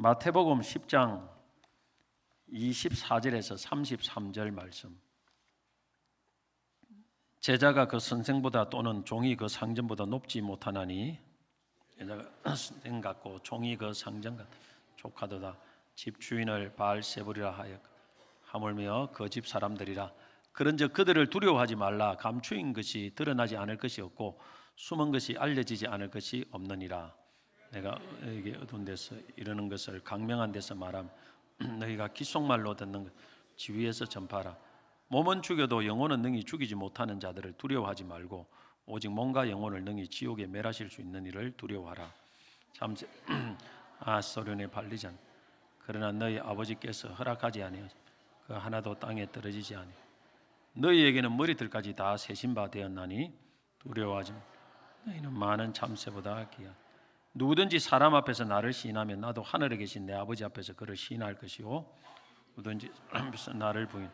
마태복음 10장 24절에서 33절 말씀. 제자가 그 선생보다 또는 종이 그 상전보다 높지 못하나니, 제자가 선생 같고 종이 그 상전 같다. 조카도다. 집 주인을 바알세불이라 하여 하물며 그 집 사람들이라. 그런즉 그들을 두려워하지 말라. 감추인 것이 드러나지 않을 것이 없고 숨은 것이 알려지지 않을 것이 없느니라. 내가 너에게 어두운 데서 이르는 것을 강명한 데서 말함. 너희가 귓속말로 듣는 것 지위에서 전파하라. 몸은 죽여도 영혼은 능히 죽이지 못하는 자들을 두려워하지 말고 오직 몸과 영혼을 능히 지옥에 멸하실 수 있는 이를 두려워하라. 참 소련에 발리잔. 그러나 너희 아버지께서 허락하지 아니하여 그 하나도 땅에 떨어지지 아니. 너희에게는 머리들까지 다 세신 바 되었나니 두려워하지 마. 너희는 많은 참새보다 귀한. 누구든지 사람 앞에서 나를 시인하면 나도 하늘에 계신 내 아버지 앞에서 그를 시인할 것이요, 누구든지 사람 앞에서 나를 부인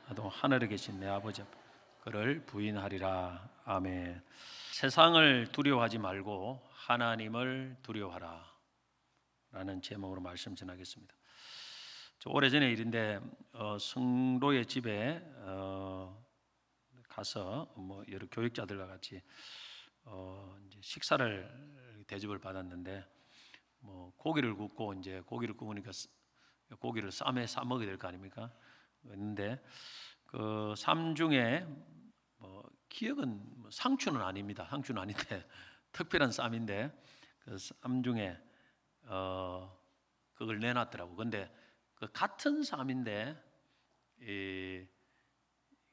나도 하늘에 계신 내 아버지 앞에 그를 부인하리라. 아멘. 세상을 두려워하지 말고 하나님을 두려워하라 라는 제목으로 말씀 전하겠습니다. 오래전의 일인데 성도의 집에 가서 여러 교육자들과 같이 이제 식사를 대접을 받았는데 고기를 굽고 이제 고기를 구우니까 고기를 쌈에 싸 먹어야 될 거 아닙니까? 그런데 그 쌈 중에 기억은 상추는 아닙니다. 상추는 아닌데 특별한 쌈인데 그 쌈 중에 그걸 내놨더라고. 근데 그 같은 쌈인데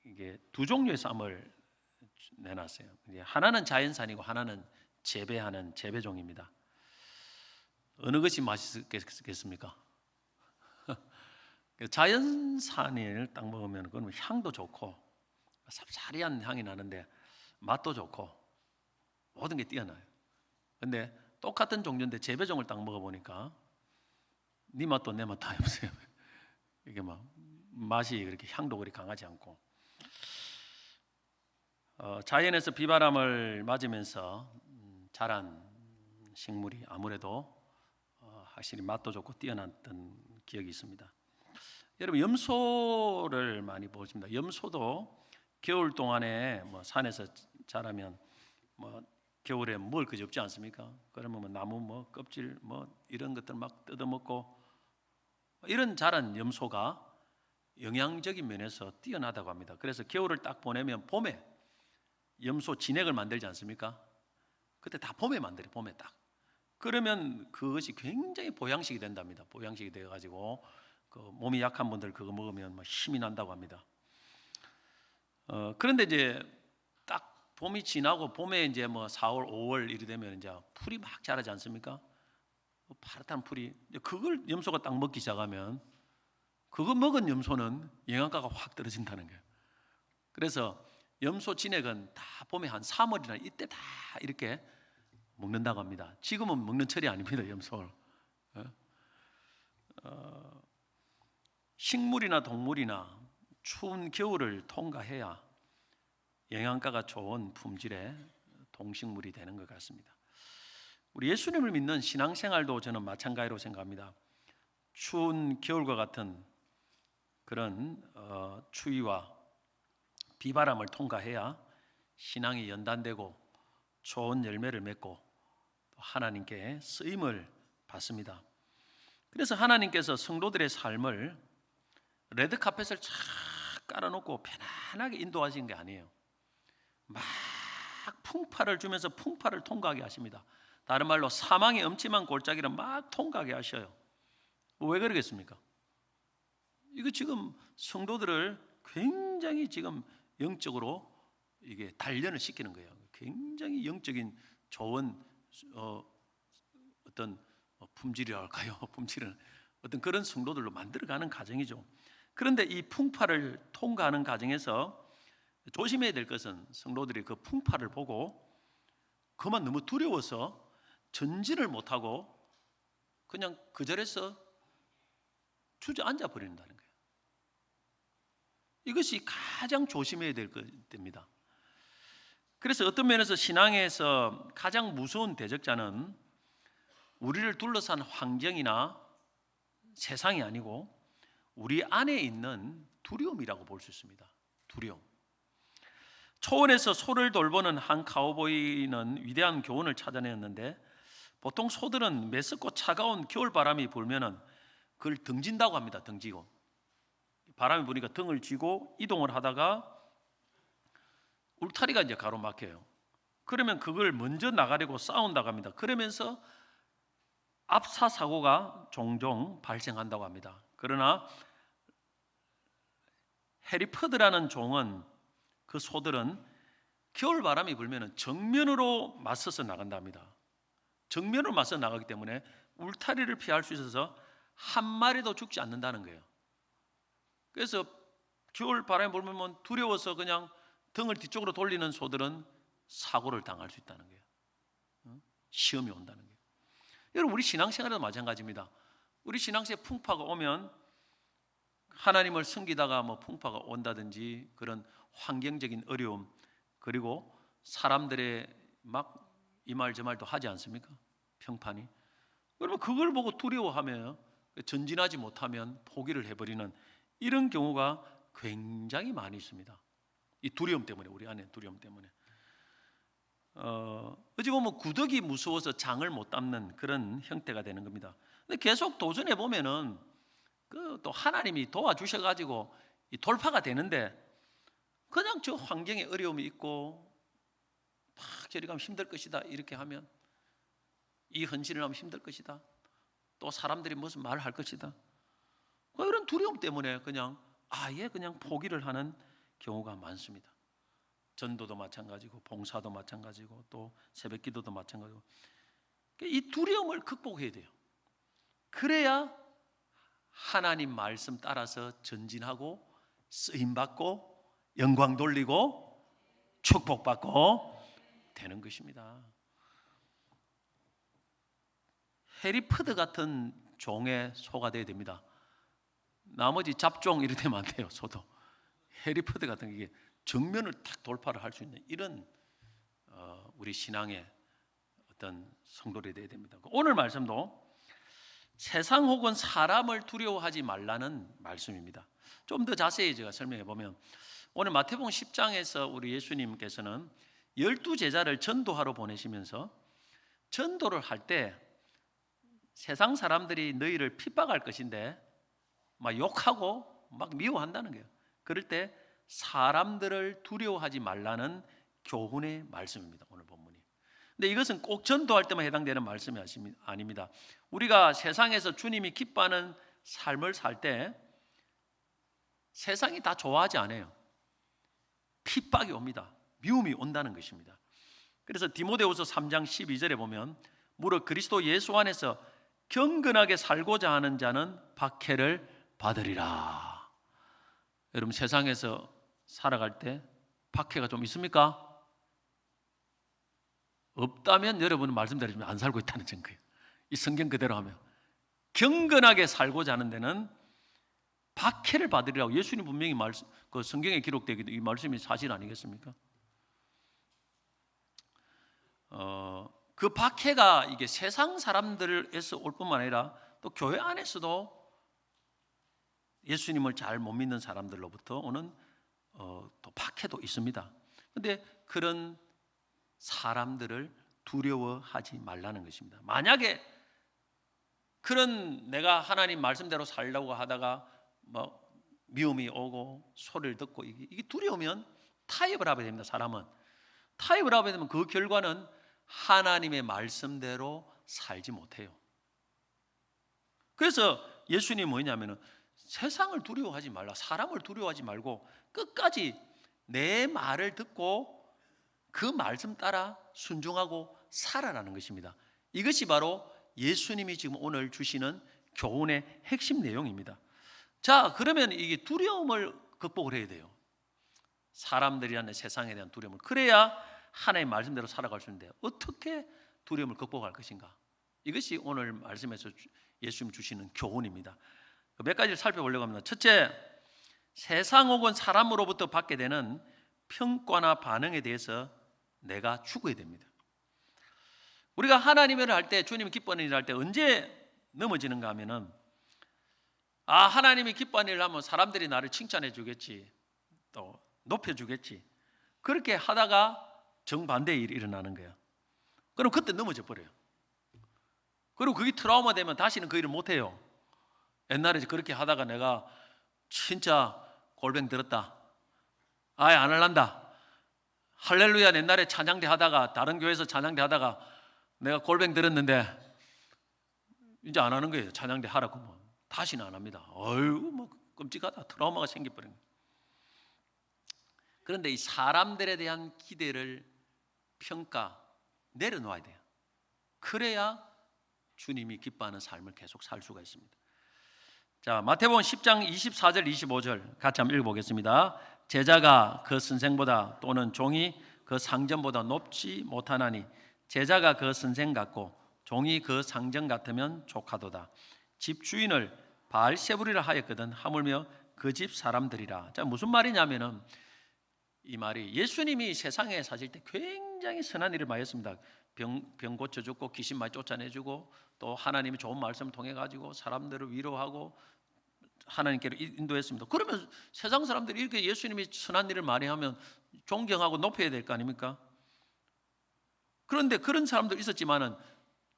이게 두 종류의 쌈을 내놨어요. 하나는 자연산이고 하나는 재배하는 재배종입니다. 어느 것이 맛있겠습니까? 자연산을 딱 먹으면 그건 향도 좋고 쌉싸리한 향이 나는데 맛도 좋고 모든 게 뛰어나요. 근데 똑같은 종류인데 재배종을 딱 먹어보니까 네 맛도 내 맛도 없어요. 이게 막 맛이 그렇게 향도 그리 강하지 않고 자연에서 비바람을 맞으면서 자란 식물이 아무래도 확실히 맛도 좋고 뛰어났던 기억이 있습니다. 여러분 염소를 많이 보십니다. 염소도 겨울 동안에 산에서 자라면 겨울에 먹을 것이 없지 않습니까? 그러면 나무 껍질 이런 것들 막 뜯어먹고 이런 자란 염소가 영양적인 면에서 뛰어나다고 합니다. 그래서 겨울을 딱 보내면 봄에 염소 진액을 만들지 않습니까? 그때 다 봄에 만들어요. 봄에 딱. 그러면 그것이 굉장히 보양식이 된답니다. 보양식이 되어가지고 그 몸이 약한 분들 그거 먹으면 힘이 난다고 합니다. 그런데 이제 딱 봄이 지나고 봄에 이제 4월, 5월 이리 되면 이제 풀이 막 자라지 않습니까? 파릇한 풀이. 그걸 염소가 딱 먹기 시작하면 그거 먹은 염소는 영양가가 확 떨어진다는 거예요. 그래서 염소 진액은 다 봄에 한 3월이나 이때 다 이렇게 먹는다고 합니다. 지금은 먹는 철이 아닙니다. 염소를. 식물이나 동물이나 추운 겨울을 통과해야 영양가가 좋은 품질의 동식물이 되는 것 같습니다. 우리 예수님을 믿는 신앙생활도 저는 마찬가지로 생각합니다. 추운 겨울과 같은 그런 추위와 비바람을 통과해야 신앙이 연단되고 좋은 열매를 맺고 또 하나님께 쓰임을 받습니다. 그래서 하나님께서 성도들의 삶을 레드카펫을 쫙 깔아놓고 편안하게 인도하시는 게 아니에요. 막 풍파를 주면서 풍파를 통과하게 하십니다. 다른 말로 사망의 엄침한 골짜기를 막 통과하게 하셔요. 왜 그러겠습니까? 이거 지금 성도들을 굉장히 지금 영적으로 이게 단련을 시키는 거예요. 굉장히 영적인 좋은 어떤 품질이랄까요? 품질은 어떤 그런 성도들로 만들어가는 과정이죠. 그런데 이 풍파를 통과하는 과정에서 조심해야 될 것은 성도들이 그 풍파를 보고 그만 너무 두려워서 전진을 못하고 그냥 그 자리에서 주저앉아 버린다는 거예요. 이것이 가장 조심해야 될 것입니다. 그래서 어떤 면에서 신앙에서 가장 무서운 대적자는 우리를 둘러싼 환경이나 세상이 아니고 우리 안에 있는 두려움이라고 볼 수 있습니다. 두려움. 초원에서 소를 돌보는 한 카우보이는 위대한 교훈을 찾아냈는데, 보통 소들은 메스고 차가운 겨울바람이 불면은 그걸 등진다고 합니다. 등지고 바람이 부니까 등을 쥐고 이동을 하다가 울타리가 이제 가로막혀요. 그러면 그걸 먼저 나가려고 싸운다고 합니다. 그러면서 압사 사고가 종종 발생한다고 합니다. 그러나 해리퍼드라는 종은, 그 소들은 겨울 바람이 불면 정면으로 맞서서 나간답니다. 정면으로 맞서 나가기 때문에 울타리를 피할 수 있어서 한 마리도 죽지 않는다는 거예요. 그래서 겨울 바람이 불면 두려워서 그냥 등을 뒤쪽으로 돌리는 소들은 사고를 당할 수 있다는 거예요. 시험이 온다는 거예요. 여러분, 우리 신앙생활에도 마찬가지입니다. 우리 신앙생활에 풍파가 오면, 하나님을 섬기다가 풍파가 온다든지 그런 환경적인 어려움, 그리고 사람들의 막 이 말 저 말도 하지 않습니까? 평판이. 그러면 그걸 보고 두려워하며 전진하지 못하면 포기를 해버리는 이런 경우가 굉장히 많이 있습니다. 이 두려움 때문에, 우리 안에 두려움 때문에. 어찌 보면 구더기 무서워서 장을 못 담는 그런 형태가 되는 겁니다. 근데 계속 도전해 보면은 또 하나님이 도와주셔가지고 돌파가 되는데, 그냥 저 환경에 어려움이 있고 막 저리 가면 힘들 것이다 이렇게 하면, 이 헌신을 하면 힘들 것이다, 또 사람들이 무슨 말을 할 것이다, 이런 두려움 때문에 그냥 아예 그냥 포기를 하는 경우가 많습니다. 전도도 마찬가지고 봉사도 마찬가지고 또 새벽기도도 마찬가지고. 이 두려움을 극복해야 돼요. 그래야 하나님 말씀 따라서 전진하고 쓰임받고 영광 돌리고 축복받고 되는 것입니다. 해리퍼드 같은 종의 소가 되어야 됩니다. 나머지 잡종 이렇게 되면 안 돼요. 소도 해리퍼드 같은 게 정면을 탁 돌파를 할 수 있는 이런 우리 신앙의 어떤 성도들이 되어야 됩니다. 오늘 말씀도 세상 혹은 사람을 두려워하지 말라는 말씀입니다. 좀 더 자세히 제가 설명해 보면, 오늘 마태복음 10장에서 우리 예수님께서는 12제자를 전도하러 보내시면서 전도를 할 때 세상 사람들이 너희를 핍박할 것인데 막 욕하고 막 미워한다는 거예요. 그럴 때 사람들을 두려워하지 말라는 교훈의 말씀입니다. 오늘 본문이. 근데 이것은 꼭 전도할 때만 해당되는 말씀이 아닙니다. 우리가 세상에서 주님이 기뻐하는 삶을 살 때 세상이 다 좋아하지 않아요. 핍박이 옵니다. 미움이 온다는 것입니다. 그래서 디모데후서 3장 12절에 보면, 무릇 그리스도 예수 안에서 경건하게 살고자 하는 자는 박해를 받으리라. 여러분, 세상에서 살아갈 때 박해가 좀 있습니까? 없다면 여러분은 말씀드리지만 안 살고 있다는 증거예요. 이 성경 그대로 하면 경건하게 살고자 하는 데는 박해를 받으리라고 예수님 분명히 그 성경에 기록되기도, 이 말씀이 사실 아니겠습니까? 그 박해가 이게 세상 사람들에서 올 뿐만 아니라 또 교회 안에서도 예수님을 잘 못 믿는 사람들로부터 오는 또 박해도 있습니다. 그런데 그런 사람들을 두려워하지 말라는 것입니다. 만약에 그런 내가 하나님 말씀대로 살려고 하다가 미움이 오고 소리를 듣고 이게 두려우면 타협을 하게 됩니다. 사람은 타협을 하게 되면 그 결과는 하나님의 말씀대로 살지 못해요. 그래서 예수님이 뭐냐면은 세상을 두려워하지 말라, 사람을 두려워하지 말고 끝까지 내 말을 듣고 그 말씀 따라 순종하고 살아라는 것입니다. 이것이 바로 예수님이 지금 오늘 주시는 교훈의 핵심 내용입니다. 자, 그러면 이게 두려움을 극복을 해야 돼요. 사람들이라는 세상에 대한 두려움을. 그래야 하나님의 말씀대로 살아갈 수 있는데 어떻게 두려움을 극복할 것인가? 이것이 오늘 말씀에서 예수님 주시는 교훈입니다. 몇 가지를 살펴보려고 합니다. 첫째, 세상 혹은 사람으로부터 받게 되는 평가나 반응에 대해서 내가 죽어야 됩니다. 우리가 하나님을 할 때, 주님을 기뻐하는 일을 할 때 언제 넘어지는가 하면은 하나님이 기뻐하는 일을 하면 사람들이 나를 칭찬해 주겠지, 또 높여 주겠지. 그렇게 하다가 정반대의 일이 일어나는 거예요. 그럼 그때 넘어져 버려요. 그리고 그게 트라우마 되면 다시는 그 일을 못 해요. 옛날에 그렇게 하다가 내가 진짜 골병 들었다, 아예 안 할란다, 할렐루야 옛날에 찬양대 하다가 다른 교회에서 찬양대 하다가 내가 골병 들었는데 이제 안 하는 거예요. 찬양대 하라고 뭐 다시는 안 합니다. 어휴, 뭐 끔찍하다. 트라우마가 생겨버린 거예요. 그런데 이 사람들에 대한 기대를 내려놓아야 돼요. 그래야 주님이 기뻐하는 삶을 계속 살 수가 있습니다. 자, 마태복음 10장 24절 25절 같이 한번 읽어보겠습니다. 제자가 그 선생보다 또는 종이 그 상전보다 높지 못하나니 제자가 그 선생 같고 종이 그 상전 같으면 족하도다. 집 주인을 바알세불이라 하였거든 하물며 그 집 사람들이라. 자, 무슨 말이냐면은 이 말이 예수님이 세상에 사실 때 굉장히 선한 일을 많이 했습니다. 병 고쳐주고 귀신 많이 쫓아내주고 또 하나님이 좋은 말씀을 통해 가지고 사람들을 위로하고 하나님께로 인도했습니다. 그러면 세상 사람들이 이렇게 예수님이 선한 일을 많이 하면 존경하고 높여야 될 거 아닙니까? 그런데 그런 사람도 있었지만은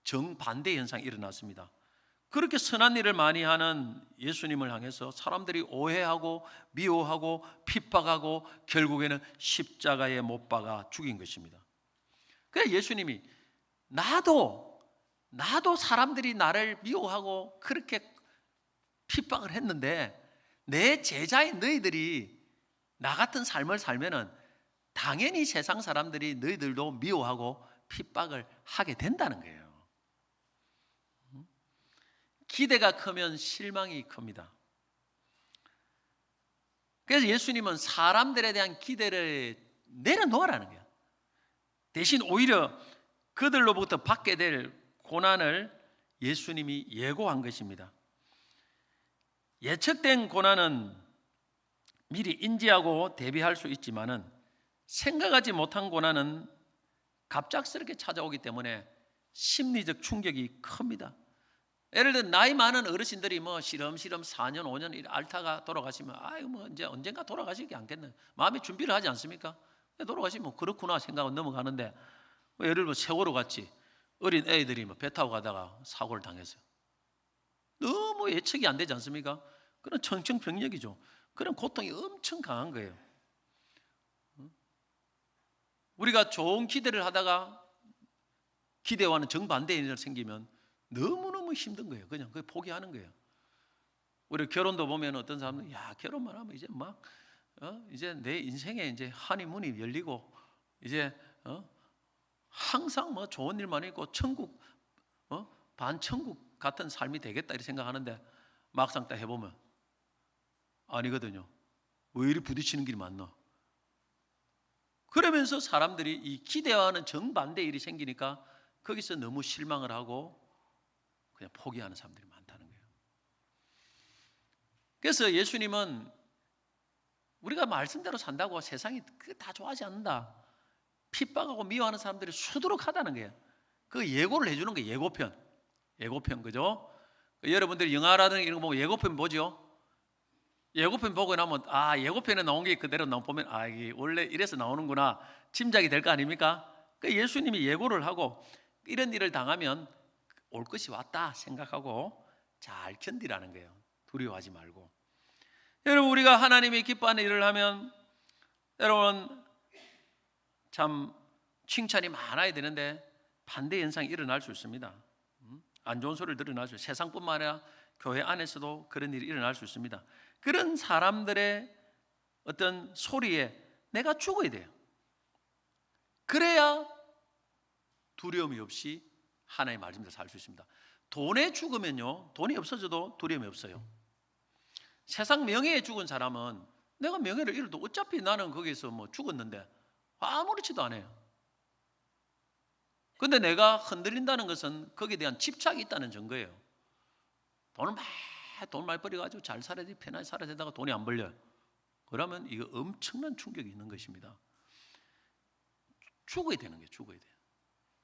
정반대 현상이 일어났습니다. 그렇게 선한 일을 많이 하는 예수님을 향해서 사람들이 오해하고 미워하고 핍박하고 결국에는 십자가에 못 박아 죽인 것입니다. 그래서 예수님이 나도 사람들이 나를 미워하고 그렇게 핍박을 했는데 내 제자인 너희들이 나 같은 삶을 살면은 당연히 세상 사람들이 너희들도 미워하고 핍박을 하게 된다는 거예요. 기대가 크면 실망이 큽니다. 그래서 예수님은 사람들에 대한 기대를 내려놓으라는 거예요. 대신 오히려 그들로부터 받게 될 고난을 예수님이 예고한 것입니다. 예측된 고난은 미리 인지하고 대비할 수 있지만은 생각하지 못한 고난은 갑작스럽게 찾아오기 때문에 심리적 충격이 큽니다. 예를 들어 나이 많은 어르신들이 뭐 시름시름 4년 5년 앓다가 돌아가시면 아유 뭐 이제 언젠가 돌아가시지 않겠네, 마음의 준비를 하지 않습니까? 돌아가시면 뭐 그렇구나 생각은 넘어가는데 예를 들어 세월호 같이 어린 애들이 뭐 배 타고 가다가 사고를 당했어요. 너무 예측이 안 되지 않습니까? 그런 청천벽력이죠. 그런 고통이 엄청 강한 거예요. 우리가 좋은 기대를 하다가 기대와는 정반대의 일이 생기면 너무너무 힘든 거예요. 그냥 그걸 포기하는 거예요. 우리 결혼도 보면 어떤 사람은 야 결혼만 하면 이제 막 이제 내 인생에 이제 한이문이 열리고 이제 항상 뭐 좋은 일만 있고 천국 반천국 같은 삶이 되겠다 이렇게 생각하는데 막상 딱 해보면 아니거든요. 왜 이리 부딪히는 길이 많나? 그러면서 사람들이 이 기대와는 정반대 일이 생기니까 거기서 너무 실망을 하고 그냥 포기하는 사람들이 많다는 거예요. 그래서 예수님은 우리가 말씀대로 산다고 세상이 다 좋아하지 않는다, 핍박하고 미워하는 사람들이 수두룩하다는 거예요. 그 예고를 해주는 거예요. 예고편 그죠? 여러분들이 영화라든가 이런 거 보고 예고편 보죠? 예고편 보고 나면 예고편에 나온 게 그대로 보면 이게 원래 이래서 나오는구나 짐작이 될 거 아닙니까? 그 예수님이 예고를 하고 이런 일을 당하면 올 것이 왔다 생각하고 잘 견디라는 거예요. 두려워하지 말고. 여러분 우리가 하나님이 기뻐하는 일을 하면 여러분 참 칭찬이 많아야 되는데 반대 현상이 일어날 수 있습니다. 안 좋은 소리를 들어날 수 있어요. 세상뿐만 아니라 교회 안에서도 그런 일이 일어날 수 있습니다. 그런 사람들의 어떤 소리에 내가 죽어야 돼요. 그래야 두려움이 없이 하나님의 말씀대로 살 수 있습니다. 돈에 죽으면요, 돈이 없어져도 두려움이 없어요. 세상 명예에 죽은 사람은 내가 명예를 잃어도 어차피 나는 거기서 뭐 죽었는데 아무렇지도 않아요. 근데 내가 흔들린다는 것은 거기에 대한 집착이 있다는 증거예요. 돈 많이 벌어가지고 잘 살아야 돼, 편하게 살아야 되다가 돈이 안 벌려요. 그러면 이거 엄청난 충격이 있는 것입니다. 죽어야 되는 거예요. 죽어야 돼요.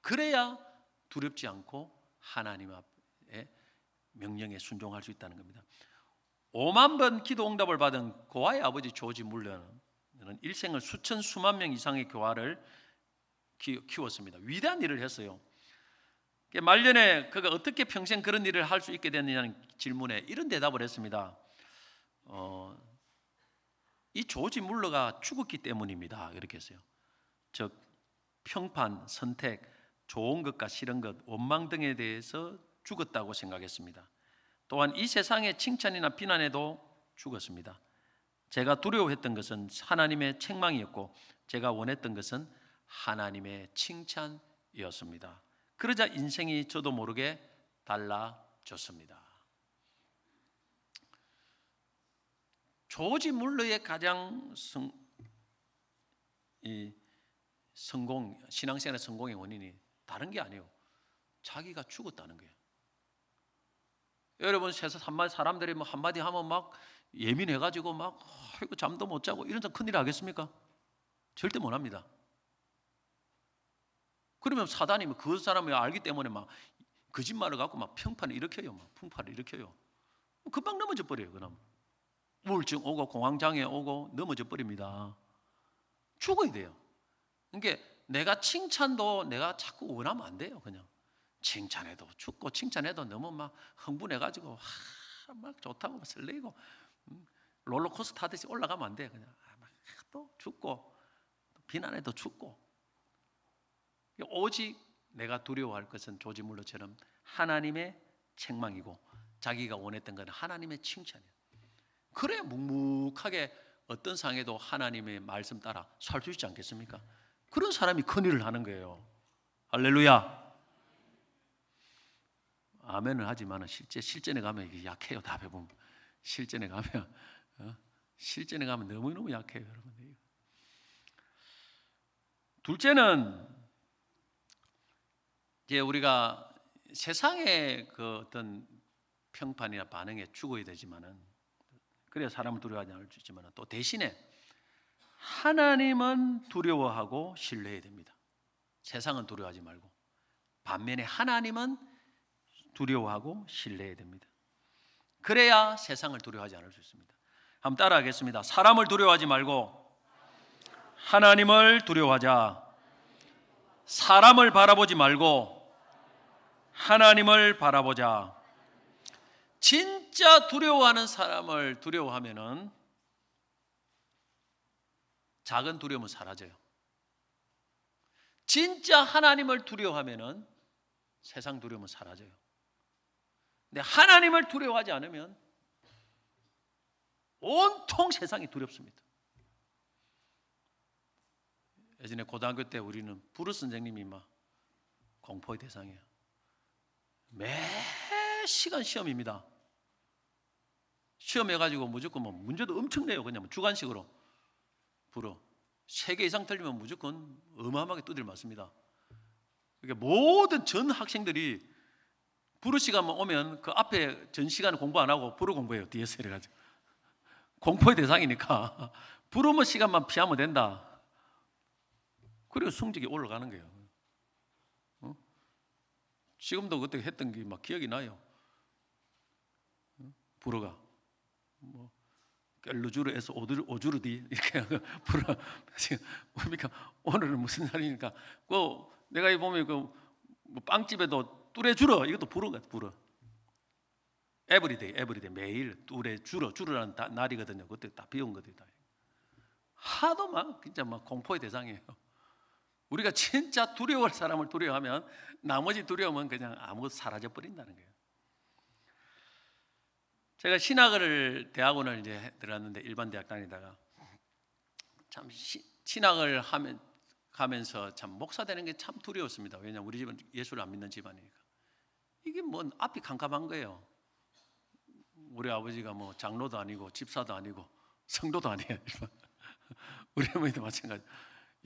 그래야 두렵지 않고 하나님 앞에 명령에 순종할 수 있다는 겁니다. 5만 번 기도 응답을 받은 고아의 아버지 조지 물러는 일생을 수천 수만 명 이상의 교화를 키웠습니다. 위대한 일을 했어요. 말년에 그가 어떻게 평생 그런 일을 할 수 있게 됐느냐는 질문에 이런 대답을 했습니다. 이 조지 물러가 죽었기 때문입니다. 이렇게 했어요. 즉 평판, 선택, 좋은 것과 싫은 것, 원망 등에 대해서 죽었다고 생각했습니다. 또한 이 세상의 칭찬이나 비난에도 죽었습니다. 제가 두려워했던 것은 하나님의 책망이었고 제가 원했던 것은 하나님의 칭찬이었습니다. 그러자 인생이 저도 모르게 달라졌습니다. 조지 물러의 가장 성공, 신앙생활의 성공의 원인이 다른 게 아니에요. 자기가 죽었다는 거예요. 여러분 세상 사람들이 뭐 한마디 하면 막 예민해가지고 막 아이고 잠도 못 자고 이런 사람 큰일 하겠습니까? 절대 못 합니다. 그러면 사단이 그 사람을 알기 때문에 막 거짓말을 갖고 막 평판을 일으켜요, 막 풍파를 일으켜요. 금방 넘어져 버려요. 그럼 우울증 오고 공황장애 오고 넘어져 버립니다. 죽어야 돼요. 그러니까 내가 칭찬도 내가 자꾸 원하면 안 돼요. 그냥 칭찬해도 죽고 칭찬해도 너무 막 흥분해가지고 막 좋다고 막 설레고 롤러코스터 타듯이 올라가면 안 돼. 그냥 또 죽고 또 비난해도 죽고. 오직 내가 두려워할 것은 조지 물러처럼 하나님의 책망이고 자기가 원했던 것은 하나님의 칭찬이에요. 그래야 묵묵하게 어떤 상황에도 하나님의 말씀 따라 살 수 있지 않겠습니까? 그런 사람이 큰일을 하는 거예요. 할렐루야. 아멘을 하지만 실전에 가면 이게 약해요. 다 배보면 실전에 가면 너무너무 약해요, 여러분. 둘째는 이제 우리가 세상의 그 어떤 평판이나 반응에 죽어야 되지만은 그래야 사람을 두려워하지 않을 수 있지만은 또 대신에 하나님은 두려워하고 신뢰해야 됩니다. 세상은 두려워하지 말고 반면에 하나님은 두려워하고 신뢰해야 됩니다. 그래야 세상을 두려워하지 않을 수 있습니다. 한번 따라하겠습니다. 사람을 두려워하지 말고 하나님을 두려워하자. 사람을 바라보지 말고 하나님을 바라보자. 진짜 두려워하는 사람을 두려워하면은 작은 두려움은 사라져요. 진짜 하나님을 두려워하면은 세상 두려움은 사라져요. 근데 하나님을 두려워하지 않으면 온통 세상이 두렵습니다. 예전에 고등학교 때 우리는 부르 선생님이 막 공포의 대상이에요. 매 시간 시험입니다. 시험해가지고 무조건 뭐 문제도 엄청 내요. 그냥 주관식으로 불어. 3개 이상 틀리면 무조건 어마어마하게 두드려 맞습니다. 그러니까 모든 전 학생들이 불어 시간만 오면 그 앞에 전 시간을 공부 안 하고 불어 공부해요. 뒤에서 이래가지고 공포의 대상이니까 불어만 시간만 피하면 된다. 그리고 성적이 올라가는 거예요. 지금도 그때 했던 게 막 기억이 나요. 불어가 뭐 깰루주르에서 오주르디 이렇게 불어. 그러니까 오늘은 무슨 날이니까 그 내가 보면 그 뭐 빵집에도 뚜레주러 이것도 불어가 불어. 에브리데이 매일 뚜레주러라는 날이거든요. 그때 다 비운 것들이 다. 하도 막 진짜 막 공포의 대상이에요. 우리가 진짜 두려워할 사람을 두려워하면 나머지 두려움은 그냥 아무것도 사라져 버린다는 거예요. 제가 신학을 대학원을 이제 들어갔는데 일반 대학 다니다가 참 신학을 가면서 참 목사 되는 게 참 두려웠습니다. 왜냐하면 우리 집은 예수를 안 믿는 집안이니까. 이게 뭐 앞이 캄캄한 거예요. 우리 아버지가 뭐 장로도 아니고 집사도 아니고 성도도 아니에요. 우리 어머니도 마찬가지.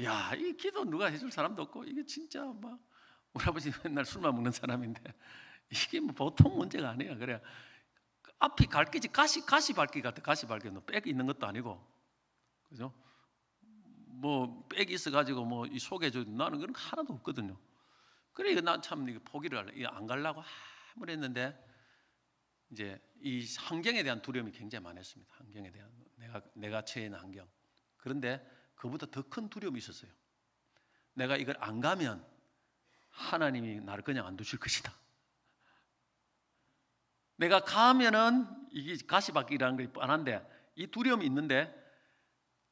야, 이 기도 누가 해줄 사람도 없고 이게 진짜 막 우리 아버지 맨날 술만 먹는 사람인데 이게 뭐 보통 문제가 아니야. 그래 앞이 갈기지 가시 밝기 같아. 가시 밝기 빽 있는 것도 아니고, 그죠? 뭐 빽이 있어가지고 뭐 이 속에 나는 그런 거 하나도 없거든요. 그래 난 참 포기를 안 가려고 아무리 했는데 이제 이 환경에 대한 두려움이 굉장히 많았습니다. 환경에 대한 내가 처해 있는 환경. 그런데 그보다 더 큰 두려움이 있었어요. 내가 이걸 안 가면 하나님이 나를 그냥 안 두실 것이다. 내가 가면은 이게 가시밭길이라는 게 뻔한데 이 두려움이 있는데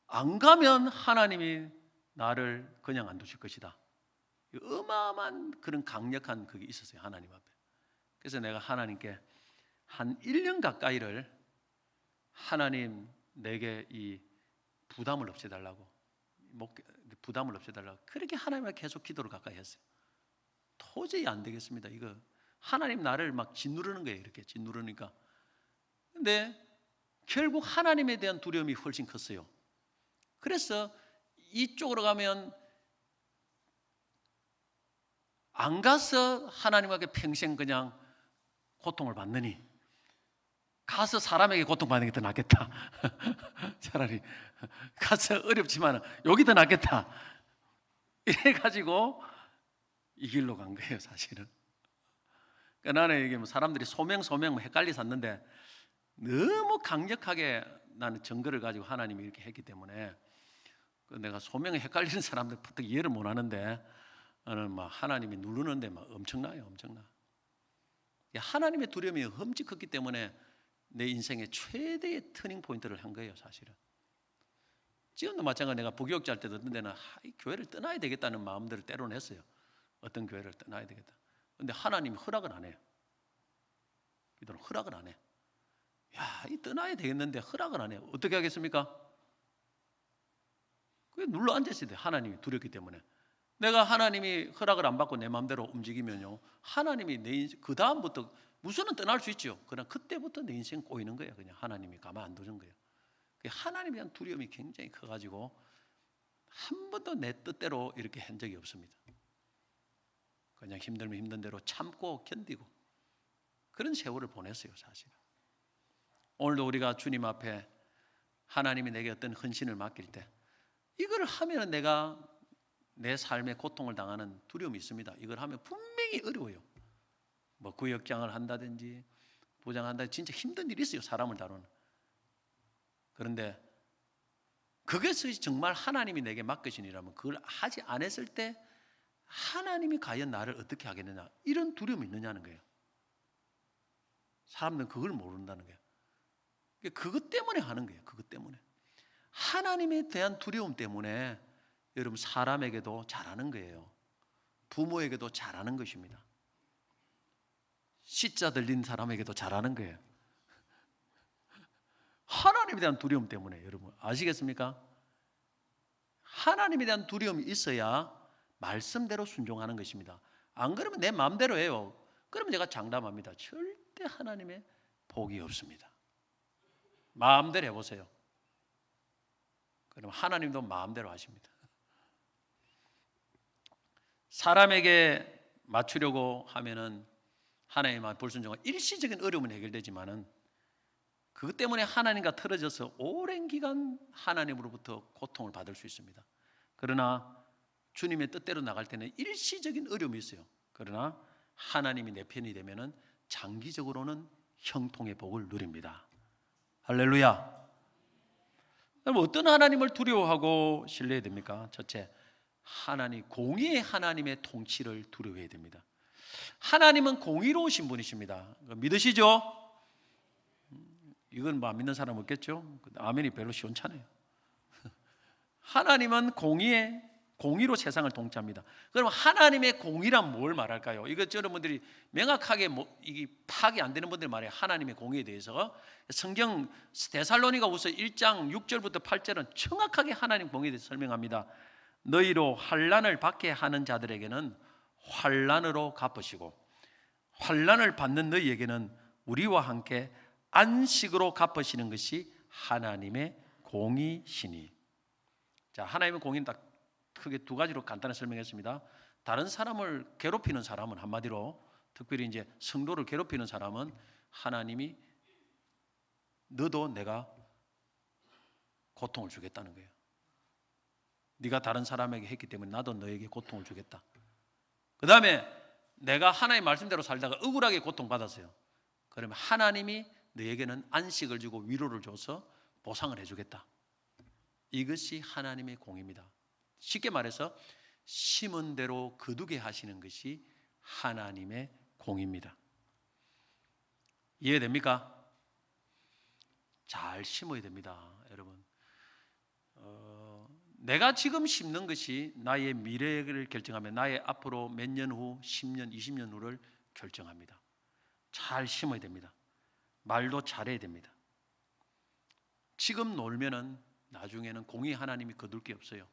안 가면 하나님이 나를 그냥 안 두실 것이다. 어마어마한 그런 강력한 그게 있었어요. 하나님 앞에. 그래서 내가 하나님께 한 1년 가까이를 하나님 내게 이 부담을 없애달라고 부담을 없애달라고 그렇게 하나님께 계속 기도를 가까이 했어요. 도저히 안 되겠습니다. 이거 하나님 나를 막 짓누르는 거예요. 이렇게 짓누르니까. 근데 결국 하나님에 대한 두려움이 훨씬 컸어요. 그래서 이쪽으로 가면 안 가서 하나님에게 평생 그냥 고통을 받느니 가서 사람에게 고통받는 게 더 낫겠다. 차라리 가서 어렵지만 여기 더 낫겠다. 이래가지고 이 길로 간 거예요, 사실은. 그러니까 나는 이게 뭐 사람들이 소명 헷갈리 샀는데 너무 강력하게 나는 증거를 가지고 하나님이 이렇게 했기 때문에 내가 소명에 헷갈리는 사람들부터 이해를 못 하는데 나는 막 하나님이 누르는데 막 엄청나요, 엄청나. 하나님의 두려움이 흠집 컸기 때문에 내 인생의 최대의 터닝 포인트를 한 거예요, 사실은. 지금도 마찬가지로 내가 부교육자 할 때도 어떤 데는 이 교회를 떠나야 되겠다는 마음들을 때로는 했어요. 어떤 교회를 떠나야 되겠다. 근데 하나님이 허락을 안 해요. 기도는 허락을 안 해. 야, 이 떠나야 되겠는데 허락을 안 해요. 어떻게 하겠습니까? 그게 눌러 앉았어야 돼. 하나님이 두렵기 때문에. 내가 하나님이 허락을 안 받고 내 마음대로 움직이면요, 하나님이 내 인생 그 다음부터 무슨은 떠날 수 있죠. 그러나 그때부터 내 인생 꼬이는 거예요. 그냥 하나님이 가만 안 두는 거예요. 하나님에 대한 두려움이 굉장히 커가지고 한 번도 내 뜻대로 이렇게 한 적이 없습니다. 그냥 힘들면 힘든 대로 참고 견디고 그런 세월을 보냈어요, 사실은. 오늘도 우리가 주님 앞에 하나님이 내게 어떤 헌신을 맡길 때 이걸 하면 내가 내 삶에 고통을 당하는 두려움이 있습니다. 이걸 하면 분명히 어려워요. 뭐 구역장을 한다든지 부장한다든지 진짜 힘든 일이 있어요, 사람을 다루는. 그런데 그것이 정말 하나님이 내게 맡기신 일이라면 그걸 하지 않았을 때 하나님이 과연 나를 어떻게 하겠느냐, 이런 두려움이 있느냐는 거예요. 사람들은 그걸 모른다는 거예요. 그것 때문에 하는 거예요. 그것 때문에. 하나님에 대한 두려움 때문에 여러분 사람에게도 잘하는 거예요. 부모에게도 잘하는 것입니다. 시자 들린 사람에게도 잘하는 거예요. 하나님에 대한 두려움 때문에. 여러분 아시겠습니까? 하나님에 대한 두려움이 있어야 말씀대로 순종하는 것입니다. 안 그러면 내 마음대로 해요. 그러면 제가 장담합니다. 절대 하나님의 복이 없습니다. 마음대로 해보세요. 그럼 하나님도 마음대로 하십니다. 사람에게 맞추려고 하면은 하나님의 불순종은 일시적인 어려움은 해결되지만은 그것 때문에 하나님과 틀어져서 오랜 기간 하나님으로부터 고통을 받을 수 있습니다. 그러나 주님의 뜻대로 나갈 때는 일시적인 어려움이 있어요. 그러나 하나님이 내 편이 되면은 장기적으로는 형통의 복을 누립니다. 할렐루야. 그럼 어떤 하나님을 두려워하고 신뢰해야 됩니까? 첫째, 하나님 공의의 하나님의 통치를 두려워해야 됩니다. 하나님은 공의로우신 분이십니다. 믿으시죠? 이건 뭐 안 믿는 사람 없겠죠? 아멘이 별로 시원찮아요. 하나님은 공의로 세상을 통치합니다. 그럼 하나님의 공의란 뭘 말할까요? 이거 여러분들이 명확하게 이게 파악이 안 되는 분들 말이에요. 하나님의 공의에 대해서 성경 데살로니가후서 1장 6절부터 8절은 정확하게 하나님 공의에 대해서 설명합니다. 너희로 환난을 받게 하는 자들에게는 환난으로 갚으시고 환난을 받는 너희에게는 우리와 함께 안식으로 갚으시는 것이 하나님의 공의시니. 자, 하나님의 공의는 딱 크게 두 가지로 간단히 설명했습니다. 다른 사람을 괴롭히는 사람은 한마디로 특별히 이제 성도를 괴롭히는 사람은 하나님이 너도 내가 고통을 주겠다는 거예요. 네가 다른 사람에게 했기 때문에 나도 너에게 고통을 주겠다. 그 다음에 내가 하나님의 말씀대로 살다가 억울하게 고통받았어요. 그러면 하나님이 너에게는 안식을 주고 위로를 줘서 보상을 해주겠다. 이것이 하나님의 공입니다. 쉽게 말해서 심은 대로 거두게 하시는 것이 하나님의 공입니다. 이해됩니까? 잘 심어야 됩니다, 여러분. 내가 지금 심는 것이 나의 미래를 결정하며 나의 앞으로 몇 년 후, 10년, 20년 후를 결정합니다. 잘 심어야 됩니다. 말도 잘해야 됩니다. 지금 놀면은 나중에는 공의 하나님이 거둘 게 없어요.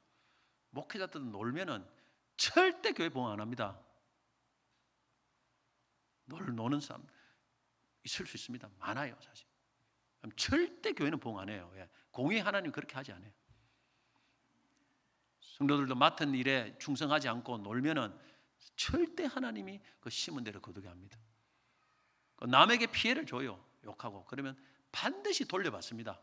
목회자들 놀면은 절대 교회 봉헌 안 합니다. 노는 사람 있을 수 있습니다. 많아요, 사실. 절대 교회는 봉헌 안 해요. 공의 하나님 그렇게 하지 않아요. 성도들도 맡은 일에 충성하지 않고 놀면은 절대 하나님이 그 심은 대로 거두게 합니다. 남에게 피해를 줘요. 욕하고. 그러면 반드시 돌려받습니다.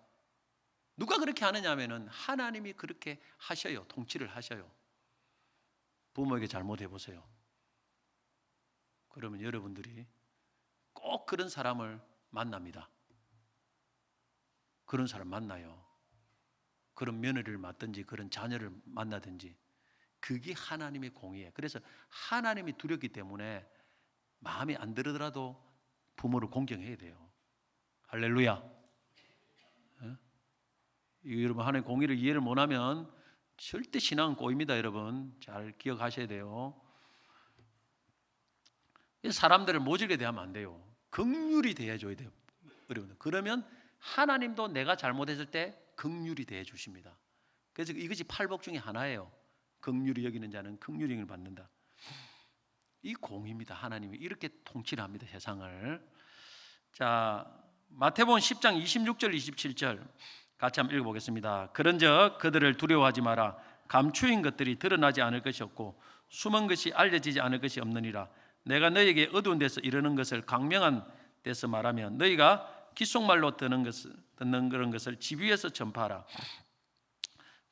누가 그렇게 하느냐 하면은 하나님이 그렇게 하셔요. 통치를 하셔요. 부모에게 잘못해 보세요. 그러면 여러분들이 꼭 그런 사람을 만납니다. 그런 사람 만나요. 그런 며느리를 맡든지 그런 자녀를 만나든지 그게 하나님의 공이에요. 그래서 하나님이 두렵기 때문에 마음에 안 들더라도 부모를 공경해야 돼요. 할렐루야. 여러분 하나님의 공의를 이해를 못하면 절대 신앙은 꼬입니다. 여러분 잘 기억하셔야 돼요. 사람들을 모질게 대하면 안 돼요. 긍휼히 대해줘야 돼요. 여러분 그러면 하나님도 내가 잘못했을 때 긍휼히 대해 주십니다. 그래서 이것이 팔복 중에 하나예요. 긍휼히 여기는 자는 긍휼히 받는다. 이 공입니다. 하나님이 이렇게 통치를 합니다. 세상을. 자, 마태복음 10장 26절 27절 같이 한번 읽어보겠습니다. 그런즉 그들을 두려워하지 마라. 감추인 것들이 드러나지 않을 것이 없고 숨은 것이 알려지지 않을 것이 없느니라. 내가 너에게 어두운 데서 이르는 것을 강명한 데서 말하면 너희가 귓속말로 듣는 그런 것을 집 위에서 전파하라.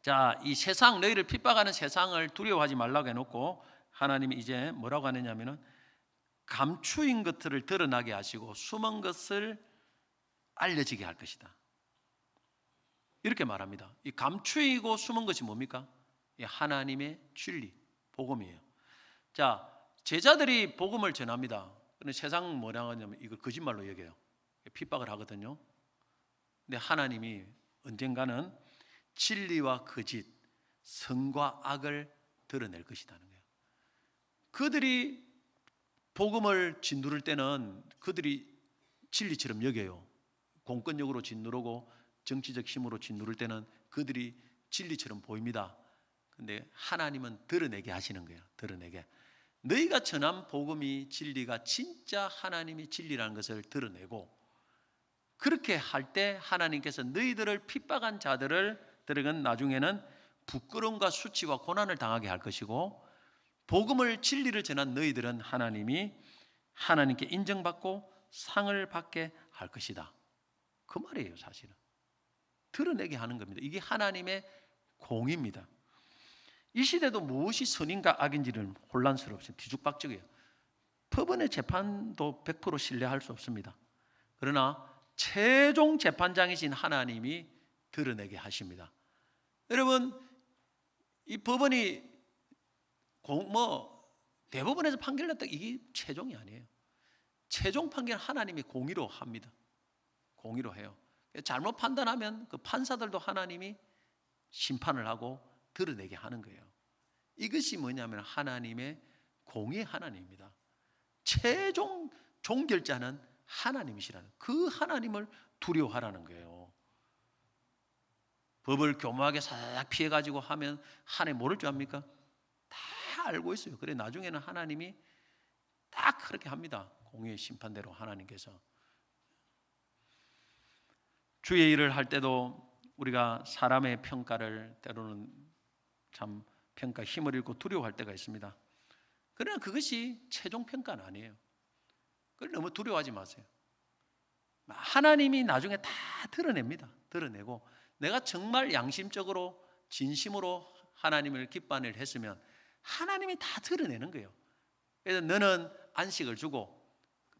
자, 이 세상 너희를 핍박하는 세상을 두려워하지 말라고 해놓고 하나님이 이제 뭐라고 하느냐면은 감추인 것들을 드러나게 하시고 숨은 것을 알려지게 할 것이다. 이렇게 말합니다. 이 감추이고 숨은 것이 뭡니까? 이 하나님의 진리, 복음이에요. 자, 제자들이 복음을 전합니다. 그런데 세상 뭐라고 하냐면 이거 거짓말로 여겨요. 핍박을 하거든요. 근데 하나님이 언젠가는 진리와 거짓, 선과 악을 드러낼 것이라는 거예요. 그들이 복음을 짓누를 때는 그들이 진리처럼 여겨요. 공권력으로 짓누르고 정치적 힘으로 짓누를 때는 그들이 진리처럼 보입니다. 근데 하나님은 드러내게 하시는 거예요. 드러내게. 너희가 전한 복음이 진리가 진짜 하나님이 진리라는 것을 드러내고 그렇게 할 때 하나님께서 너희들을 핍박한 자들을 들어간 나중에는 부끄러움과 수치와 고난을 당하게 할 것이고 복음을 진리를 전한 너희들은 하나님께 인정받고 상을 받게 할 것이다. 그 말이에요. 사실은 드러내게 하는 겁니다. 이게 하나님의 공입니다. 이 시대도 무엇이 선인가 악인지는 혼란스럽습니다. 뒤죽박죽이에요. 법원의 재판도 100% 신뢰할 수 없습니다. 그러나 최종 재판장이신 하나님이 드러내게 하십니다. 여러분 이 법원이 대법원에서 판결 냈다 이게 최종이 아니에요. 최종 판결 하나님이 공의로 합니다. 공의로 해요. 잘못 판단하면 그 판사들도 하나님이 심판을 하고 드러내게 하는 거예요. 이것이 뭐냐면 하나님의 공의 하나님입니다. 최종 종결자는 하나님이시라는 그 하나님을 두려워하라는 거예요. 법을 교묘하게 싹 피해가지고 하면 하나님 모를 줄 압니까? 다 알고 있어요. 그래 나중에는 하나님이 딱 그렇게 합니다. 공의의 심판대로 하나님께서. 주의 일을 할 때도 우리가 사람의 평가를 때로는 참 평가 힘을 잃고 두려워할 때가 있습니다. 그러나 그것이 최종 평가는 아니에요. 그걸 너무 두려워하지 마세요. 하나님이 나중에 다 드러냅니다. 드러내고 내가 정말 양심적으로 진심으로 하나님을 기뻐하는 일을 했으면 하나님이 다 드러내는 거예요. 그래서 너는 안식을 주고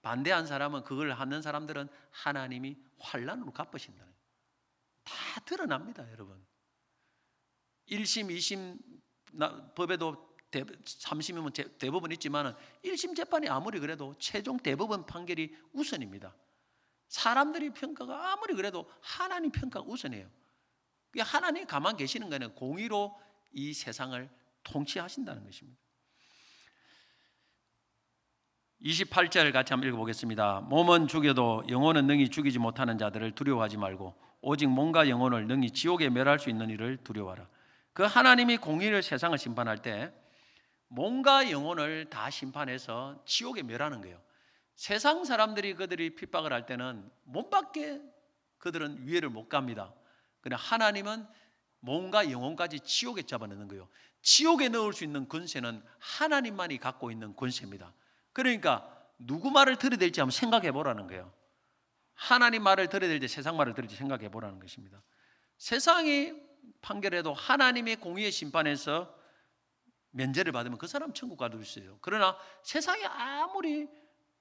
반대한 사람은, 그걸 하는 사람들은 하나님이 환난으로 갚으신다는 거예요. 다 드러납니다, 여러분. 1심, 2심 법에도 3심이면 대법원 있지만 1심 재판이 아무리 그래도 최종 대법원 판결이 우선입니다. 사람들이 평가가 아무리 그래도 하나님 평가가 우선이에요. 하나님이 가만 계시는 거는 공의로 이 세상을 통치하신다는 것입니다. 28절 같이 한번 읽어보겠습니다. 몸은 죽여도 영혼은 능히 죽이지 못하는 자들을 두려워하지 말고 오직 몸과 영혼을 능히 지옥에 멸할 수 있는 이를 두려워하라. 그 하나님이 공의를 세상을 심판할 때 몸과 영혼을 다 심판해서 지옥에 멸하는 거예요. 세상 사람들이 그들이 핍박을 할 때는 몸밖에 그들은 위해를 못 갑니다. 그러나 하나님은 몸과 영혼까지 지옥에 잡아넣는 거예요. 지옥에 넣을 수 있는 권세는 하나님만이 갖고 있는 권세입니다. 그러니까 누구 말을 들어야 될지 한번 생각해 보라는 거예요. 하나님 말을 들어야 될지 세상 말을 들을지 생각해 보라는 것입니다. 세상이 판결해도 하나님의 공의의 심판에서 면제를 받으면 그 사람 천국 가둘 수 있어요. 그러나 세상이 아무리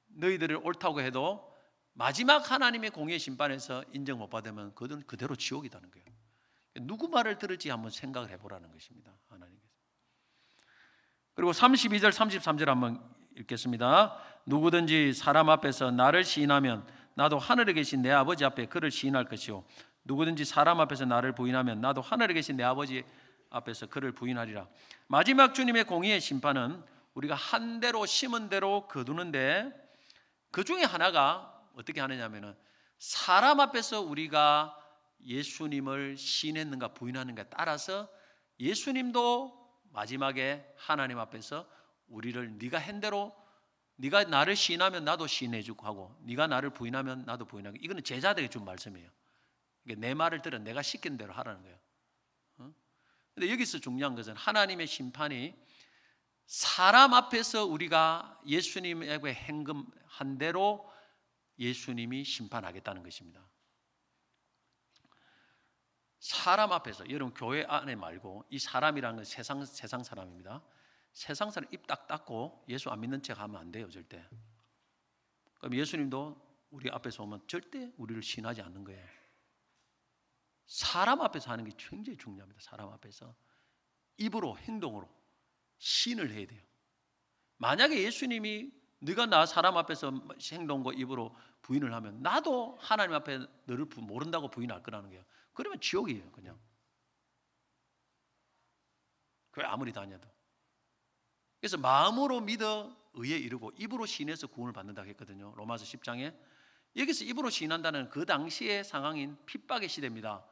너희들을 옳다고 해도 마지막 하나님의 공의의 심판에서 인정 못 받으면 그들은 그대로 지옥이라는 거예요. 누구 말을 들을지 한번 생각을 해보라는 것입니다. 하나님께서. 그리고 32절 33절 한번 읽겠습니다. 누구든지 사람 앞에서 나를 시인하면 나도 하늘에 계신 내 아버지 앞에 그를 시인할 것이요 누구든지 사람 앞에서 나를 부인하면 나도 하늘에 계신 내 아버지 앞에서 그를 부인하리라. 마지막 주님의 공의의 심판은 우리가 한 대로 심은 대로 거두는데, 그 중에 하나가 어떻게 하느냐면은 사람 앞에서 우리가 예수님을 시인했는가 부인하는가에 따라서 예수님도 마지막에 하나님 앞에서 우리를 네가 한 대로, 네가 나를 시인하면 나도 시인해주고 하고 네가 나를 부인하면 나도 부인하고, 이거는 제자들에게 준 말씀이에요. 내 말을 들어 내가 시킨 대로 하라는 거예요. 근데 여기서 중요한 것은 하나님의 심판이 사람 앞에서 우리가 예수님에게 행금한 대로 예수님이 심판하겠다는 것입니다. 사람 앞에서, 여러분 교회 안에 말고 이 사람이라는 건 세상 사람입니다. 세상 사람 입 딱 닫고 예수 안 믿는 척 하면 안 돼요, 절대. 그럼 예수님도 우리 앞에서 오면 절대 우리를 시인하지 않는 거예요. 사람 앞에서 하는 게 굉장히 중요합니다. 사람 앞에서 입으로, 행동으로 시인을 해야 돼요. 만약에 예수님이 네가 나 사람 앞에서 행동과 입으로 부인을 하면 나도 하나님 앞에 너를 모른다고 부인할 거라는 거예요. 그러면 지옥이에요, 그냥. 교회 아무리 다녀도. 그래서 마음으로 믿어 의에 이르고 입으로 시인해서 구원을 받는다고 했거든요. 로마서 10장에. 여기서 입으로 시인한다는 그 당시의 상황인 핍박의 시대입니다.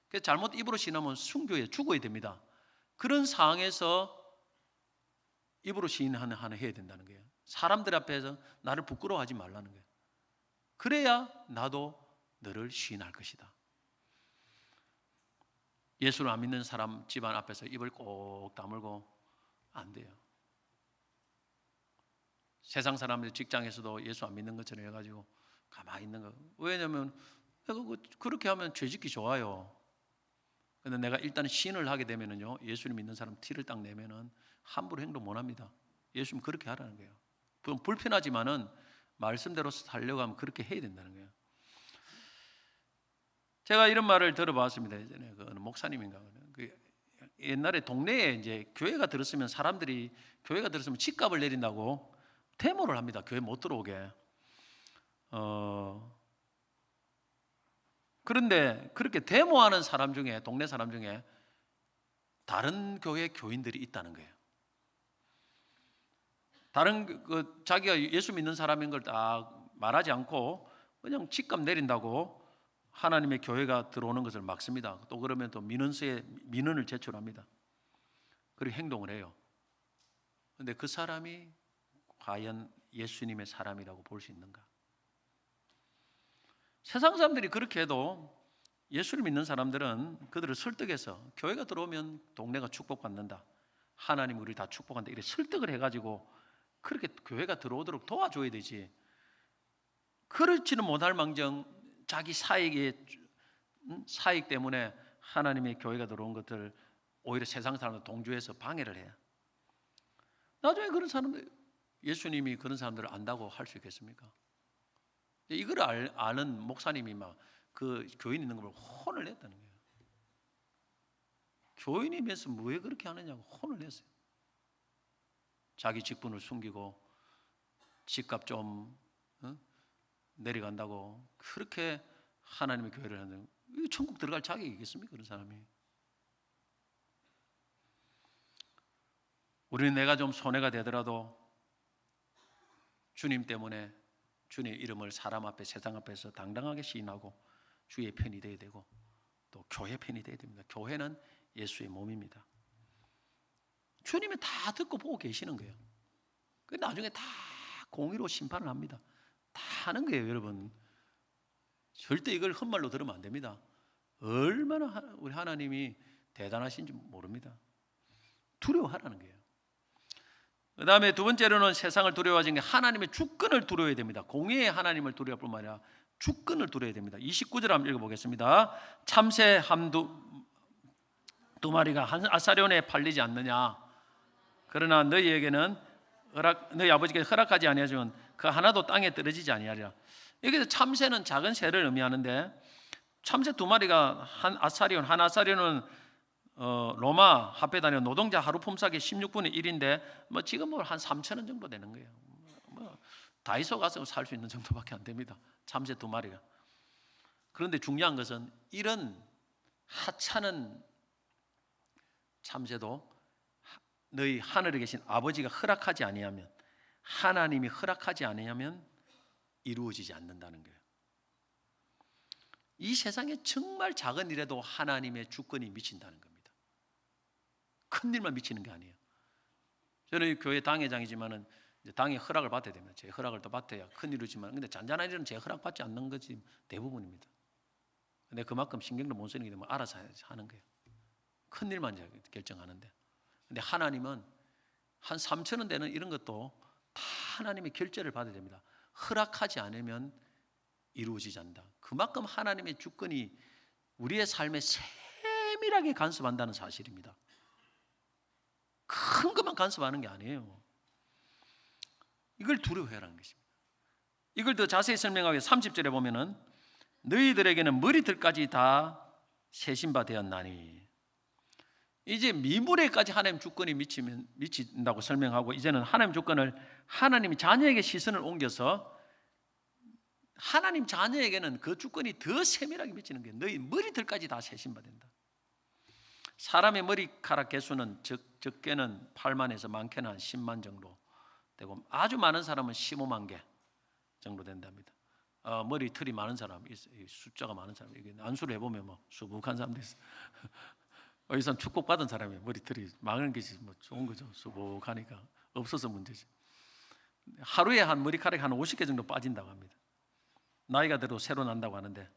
그래서 잘못 입으로 시인하면 순교에 죽어야 됩니다. 그런 상황에서 입으로 시인하는 하나 해야 된다는 거예요. 사람들 앞에서 나를 부끄러워하지 말라는 거예요. 그래야 나도 너를 시인할 것이다. 예수를 안 믿는 사람 집안 앞에서 입을 꼭 다물고 안 돼요. 세상 사람들 직장에서도 예수 안 믿는 것처럼 해가지고 가만히 있는 거. 왜냐하면 내가 그렇게 하면 죄짓기 좋아요. 근데 내가 일단 시인을 하게 되면은요, 예수를 믿는 사람 티를 딱 내면은 함부로 행동 못 합니다. 예수님 그렇게 하라는 거예요. 불편하지만은 말씀대로 살려고 하면 그렇게 해야 된다는 거예요. 제가 이런 말을 들어봤습니다. 예전에 그 어느 목사님인가. 옛날에 동네에 이제 교회가 들었으면 사람들이 교회가 들었으면 집값을 내린다고 데모를 합니다. 교회 못 들어오게. 그런데 그렇게 데모하는 사람 중에, 동네 사람 중에 다른 교회 교인들이 있다는 거예요. 다른 자기가 예수 믿는 사람인 걸 딱 말하지 않고 그냥 집값 내린다고 하나님의 교회가 들어오는 것을 막습니다. 또 그러면 또 민원을 제출합니다. 그리고 행동을 해요. 그런데 그 사람이 과연 예수님의 사람이라고 볼 수 있는가? 세상 사람들이 그렇게 해도 예수를 믿는 사람들은 그들을 설득해서 교회가 들어오면 동네가 축복받는다, 하나님 우리를 다 축복한다, 이렇게 설득을 해가지고 그렇게 교회가 들어오도록 도와줘야 되지. 그렇지는 못할 망정 자기 사익 때문에 하나님의 교회가 들어온 것들 오히려 세상 사람들 동조해서 방해를 해요. 나중에 그런 사람들, 예수님이 그런 사람들을 안다고 할 수 있겠습니까? 이걸 아는 목사님이 막 그 교인 있는 걸 혼을 냈다는 거예요. 교인이면서 왜 그렇게 하느냐고 혼을 냈어요. 자기 직분을 숨기고 집값 좀 내려간다고 그렇게 하나님의 교회를 하는, 천국 들어갈 자격이 있겠습니까? 그런 사람이. 우리는 내가 좀 손해가 되더라도 주님 때문에 주님의 이름을 사람 앞에, 세상 앞에서 당당하게 시인하고 주의 편이 되어야 되고 또 교회 편이 되어야 됩니다. 교회는 예수의 몸입니다. 주님이 다 듣고 보고 계시는 거예요. 나중에 다 공의로 심판을 합니다. 다 하는 거예요, 여러분. 절대 이걸 헛말로 들으면 안 됩니다. 얼마나 우리 하나님이 대단하신지 모릅니다. 두려워하라는 거예요. 그 다음에 두 번째로는 세상을 두려워하는 게 하나님의 주권을 두려워해야 됩니다. 공의의 하나님을 두려워할 뿐만 아니라 주권을 두려워해야 됩니다. 29절 한번 읽어보겠습니다. 참새 두 마리가 한 아사리온에 팔리지 않느냐. 그러나 너희에게는 너희 아버지께서 허락하지 아니하시면 그 하나도 땅에 떨어지지 아니하리라. 여기서 참새는 작은 새를 의미하는데, 참새 두 마리가 한 아사리온은 로마 화폐 단위 노동자 하루 품삯의 16분의 1인데 지금 한 3,000원 정도 되는 거예요. 다이소 가서 살 수 있는 정도밖에 안 됩니다. 참새 두 마리가. 그런데 중요한 것은 이런 하찮은 참새도 너희 하늘에 계신 아버지가 허락하지 아니하면, 하나님이 허락하지 아니하면 이루어지지 않는다는 거예요. 이 세상에 정말 작은 일에도 하나님의 주권이 미친다는 겁니다. 큰 일만 미치는 게 아니에요. 저는 교회 당회장이지만은 당의 허락을 받아야 됩니다. 제 허락을 또 받아야 큰 일이지만, 근데 잔잔한 일은 제 허락 받지 않는 것이 대부분입니다. 근데 그만큼 신경도 못 쓰는 게 되면 알아서 하는 거예요. 큰 일만 결정하는데, 근데 하나님은 한 3,000원 되는 이런 것도 다 하나님의 결재를 받아야 됩니다. 허락하지 않으면 이루어지지 않는다. 그만큼 하나님의 주권이 우리의 삶에 세밀하게 간섭한다는 사실입니다. 큰 것만 간섭하는 게 아니에요. 이걸 두려워해라는 것입니다. 이걸 더 자세히 설명하기 30절에 보면은 너희들에게는 머리털까지 다 세신 바 되었나니, 이제 미물에까지 하나님 주권이 미친다고 설명하고, 이제는 하나님 주권을 하나님이 자녀에게 시선을 옮겨서 하나님 자녀에게는 그 주권이 더 세밀하게 미치는 거예요. 너희 머리털까지 다 세신 바 된다. 사람의 머리카락 개수는 적게는 8만에서 많게는 한 10만 정도 되고, 아주 많은 사람은 15만 개 정도 된답니다. 머리털이 많은 사람, 숫자가 많은 사람, 이게 안수를 해보면 뭐 수북한 사람도 있어요. 이 사람 축복받은 사람이 머리털이 많은 것이 뭐 좋은 거죠. 수북하니까. 없어서 문제지. 하루에 한 머리카락이 한 50개 정도 빠진다고 합니다. 나이가 들어 새로 난다고 하는데,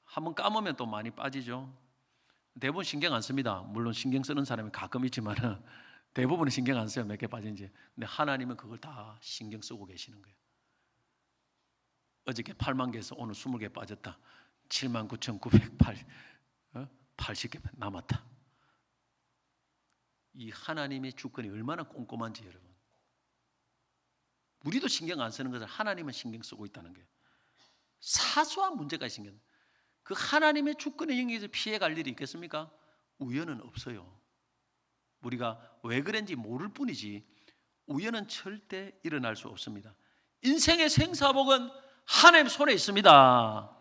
한번 감으면 또 많이 빠지죠. 대부분 신경 안 씁니다. 물론 신경 쓰는 사람이 가끔 있지만 대부분은 신경 안 써요, 몇 개 빠진지. 근데 하나님은 그걸 다 신경 쓰고 계시는 거예요. 어저께 8만 개에서 오늘 20개 빠졌다. 79,980개 남았다. 이 하나님의 주권이 얼마나 꼼꼼한지 여러분. 우리도 신경 안 쓰는 것을 하나님은 신경 쓰고 있다는 거예요. 사소한 문제까지 신경. 그 하나님의 주권의 영역에서 피해갈 일이 있겠습니까? 우연은 없어요. 우리가 왜 그런지 모를 뿐이지 우연은 절대 일어날 수 없습니다. 인생의 생사복은 하나님 손에 있습니다.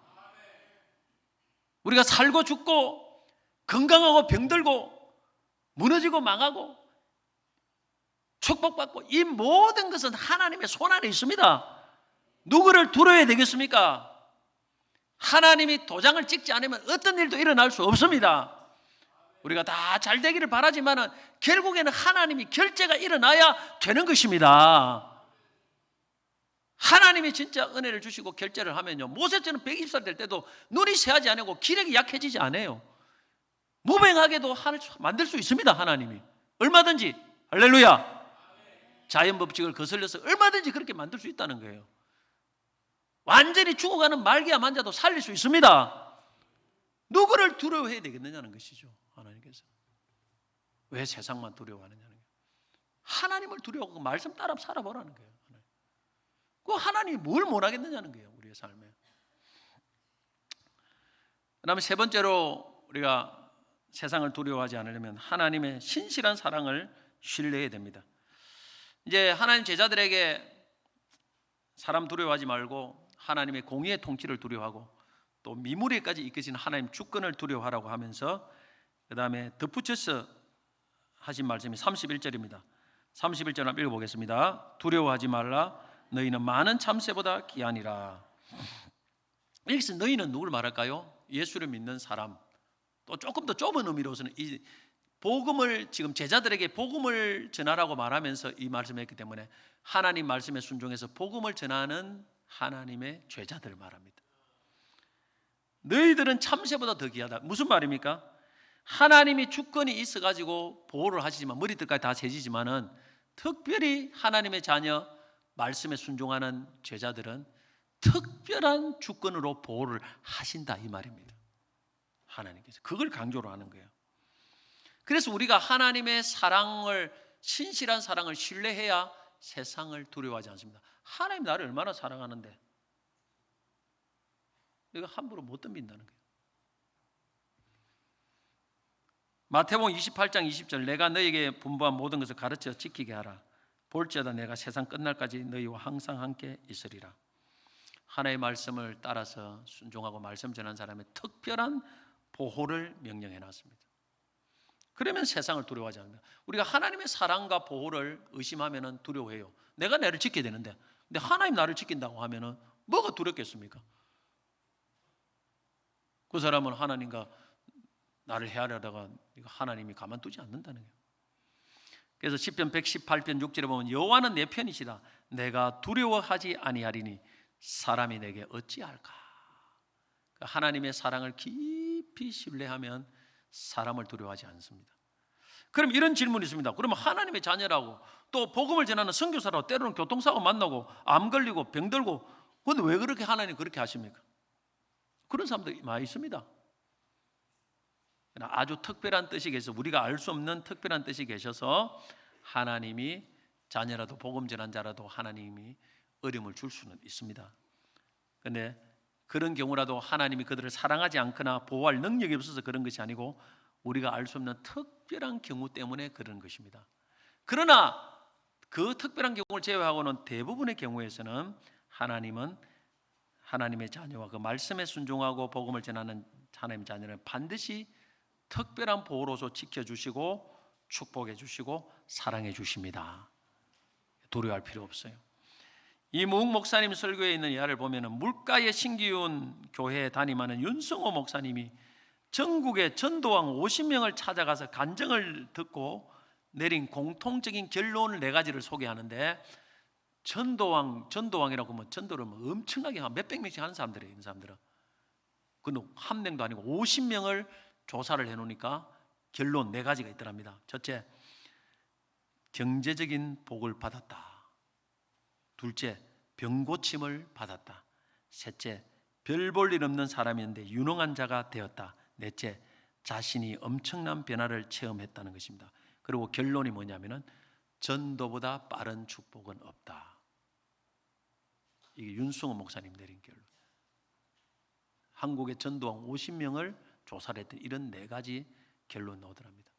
우리가 살고 죽고 건강하고 병들고 무너지고 망하고 축복받고 이 모든 것은 하나님의 손 안에 있습니다. 누구를 두려워해야 되겠습니까? 하나님이 도장을 찍지 않으면 어떤 일도 일어날 수 없습니다. 우리가 다 잘 되기를 바라지만 결국에는 하나님이 결제가 일어나야 되는 것입니다. 하나님이 진짜 은혜를 주시고 결제를 하면요, 모세처럼 120살 될 때도 눈이 새하지 않고 기력이 약해지지 않아요. 무병하게도 만들 수 있습니다. 하나님이 얼마든지. 할렐루야. 자연 법칙을 거슬려서 얼마든지 그렇게 만들 수 있다는 거예요. 완전히 죽어가는 말기암 환자도 살릴 수 있습니다. 누구를 두려워해야 되겠느냐는 것이죠. 하나님께서 왜 세상만 두려워하느냐는 거예요. 하나님을 두려워하고 말씀 따라 살아보라는 거예요. 그 하나님이 뭘 못하겠느냐는 거예요. 우리의 삶에. 그다음에 세 번째로 우리가 세상을 두려워하지 않으려면 하나님의 신실한 사랑을 신뢰해야 됩니다. 이제 하나님 제자들에게 사람 두려워하지 말고 하나님의 공의의 통치를 두려워하고 또 미무리까지 이끄신 하나님 주권을 두려워하라고 하면서 그 다음에 덧붙여서 하신 말씀이 31절입니다. 31절 한번 읽어보겠습니다. 두려워하지 말라. 너희는 많은 참새보다 귀하니라. 여기서 너희는 누구를 말할까요? 예수를 믿는 사람. 또 조금 더 좁은 의미로서는 이 복음을 지금 제자들에게 복음을 전하라고 말하면서 이 말씀을 했기 때문에 하나님 말씀에 순종해서 복음을 전하는 하나님의 제자들을 말합니다. 너희들은 참새보다 더 귀하다. 무슨 말입니까? 하나님이 주권이 있어가지고 보호를 하시지만 머리끝까지 다 세지지만은 특별히 하나님의 자녀 말씀에 순종하는 제자들은 특별한 주권으로 보호를 하신다 이 말입니다. 하나님께서 그걸 강조로 하는 거예요. 그래서 우리가 하나님의 사랑을 신실한 사랑을 신뢰해야 세상을 두려워하지 않습니다. 하나님 나를 얼마나 사랑하는데 이거 함부로 못 덤빈다는 거예요. 마태복음 28장 20절 내가 너에게 분부한 모든 것을 가르쳐 지키게 하라. 볼지어다 내가 세상 끝날까지 너희와 항상 함께 있으리라. 하나님의 말씀을 따라서 순종하고 말씀 전하는 사람의 특별한 보호를 명령해 놨습니다. 그러면 세상을 두려워하지 않습니다. 우리가 하나님의 사랑과 보호를 의심하면 두려워해요. 내가 나를 지켜야 되는데 근데 하나님 나를 지킨다고 하면 뭐가 두렵겠습니까? 그 사람은 하나님과 나를 헤아려다가 하나님이 가만두지 않는다는 거예요. 그래서 시편 118편 6절에 보면 여호와는 내 편이시라. 내가 두려워하지 아니하리니 사람이 내게 어찌할까. 하나님의 사랑을 깊이 신뢰하면 사람을 두려워하지 않습니다. 그럼 이런 질문이 있습니다. 그러면 하나님의 자녀라고 또 복음을 전하는 선교사라고 때로는 교통사고 만나고 암 걸리고 병 들고 그런데 왜 그렇게 하나님 그렇게 하십니까? 그런 사람들이 많이 있습니다. 아주 특별한 뜻이 계셔서 우리가 알 수 없는 특별한 뜻이 계셔서 하나님이 자녀라도 복음 전한 자라도 하나님이 어려움을 줄 수는 있습니다. 그런데 그런 경우라도 하나님이 그들을 사랑하지 않거나 보호할 능력이 없어서 그런 것이 아니고 우리가 알 수 없는 특별한 경우 때문에 그런 것입니다. 그러나 그 특별한 경우를 제외하고는 대부분의 경우에서는 하나님은 하나님의 자녀와 그 말씀에 순종하고 복음을 전하는 하나님의 자녀는 반드시 특별한 보호로서 지켜주시고 축복해 주시고 사랑해 주십니다. 두려워할 필요 없어요. 이무웅 목사님 설교에 있는 예를 보면 물가의 신기훈 교회에 담임하는 윤성호 목사님이 전국의 전도왕 50명을 찾아가서 간증을 듣고 내린 공통적인 결론을 4가지를 소개하는데 전도왕이라고 하면 전도를 엄청나게 한 몇백 명씩 하는 사람들이에요. 이런 사람들은 그는 한 명도 아니고 50명을 조사를 해놓으니까 결론 4가지가 있더랍니다. 첫째, 경제적인 복을 받았다. 둘째, 병고침을 받았다. 셋째, 별 볼 일 없는 사람이었는데 유능한 자가 되었다. 넷째, 자신이 엄청난 변화를 체험했다는 것입니다. 그리고 결론이 뭐냐면은 전도보다 빠른 축복은 없다. 이게 윤승호 목사님 내린 결론. 한국의 전도왕 50명을 조사를 했던 이런 4가지 결론 나오더랍니다.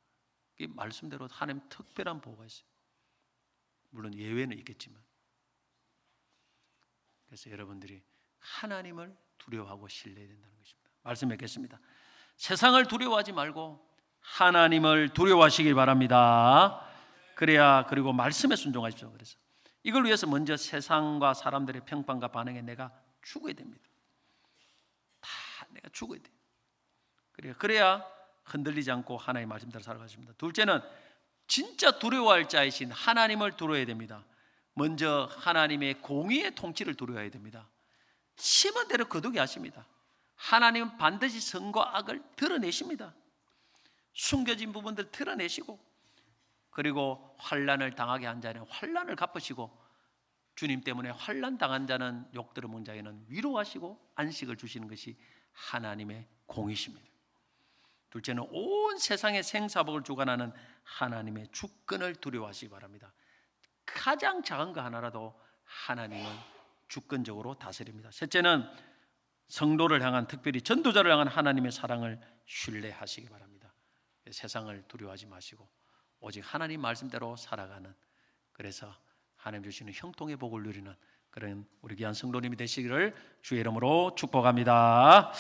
이 말씀대로 하나님 특별한 보호가 있어요. 물론 예외는 있겠지만. 그래서 여러분들이 하나님을 두려워하고 신뢰해야 된다는 것입니다. 말씀 맺겠습니다. 세상을 두려워하지 말고 하나님을 두려워하시길 바랍니다. 그래야 그리고 말씀에 순종하십시오. 그래서 이걸 위해서 먼저 세상과 사람들의 평판과 반응에 내가 죽어야 됩니다. 다 내가 죽어야 돼요. 그래야 흔들리지 않고 하나님의 말씀대로 살아가십니다. 둘째는 진짜 두려워할 자이신 하나님을 두려워해야 됩니다. 먼저 하나님의 공의의 통치를 두려워해야 됩니다. 심은 대로 거두게 하십니다. 하나님은 반드시 선과 악을 드러내십니다. 숨겨진 부분들 드러내시고 그리고 환난을 당하게 한 자는 환난을 갚으시고 주님 때문에 환난 당한 자는 욕 들어먹은 자에는 위로하시고 안식을 주시는 것이 하나님의 공의십니다. 둘째는 온 세상의 생사복을 주관하는 하나님의 주권을 두려워하시기 바랍니다. 가장 작은 거 하나라도 하나님은 주권적으로 다스립니다. 셋째는 성도를 향한, 특별히 전도자를 향한 하나님의 사랑을 신뢰하시기 바랍니다. 세상을 두려워하지 마시고 오직 하나님 말씀대로 살아가는, 그래서 하나님 주시는 형통의 복을 누리는 그런 우리 귀한 성도님이 되시기를 주의 이름으로 축복합니다.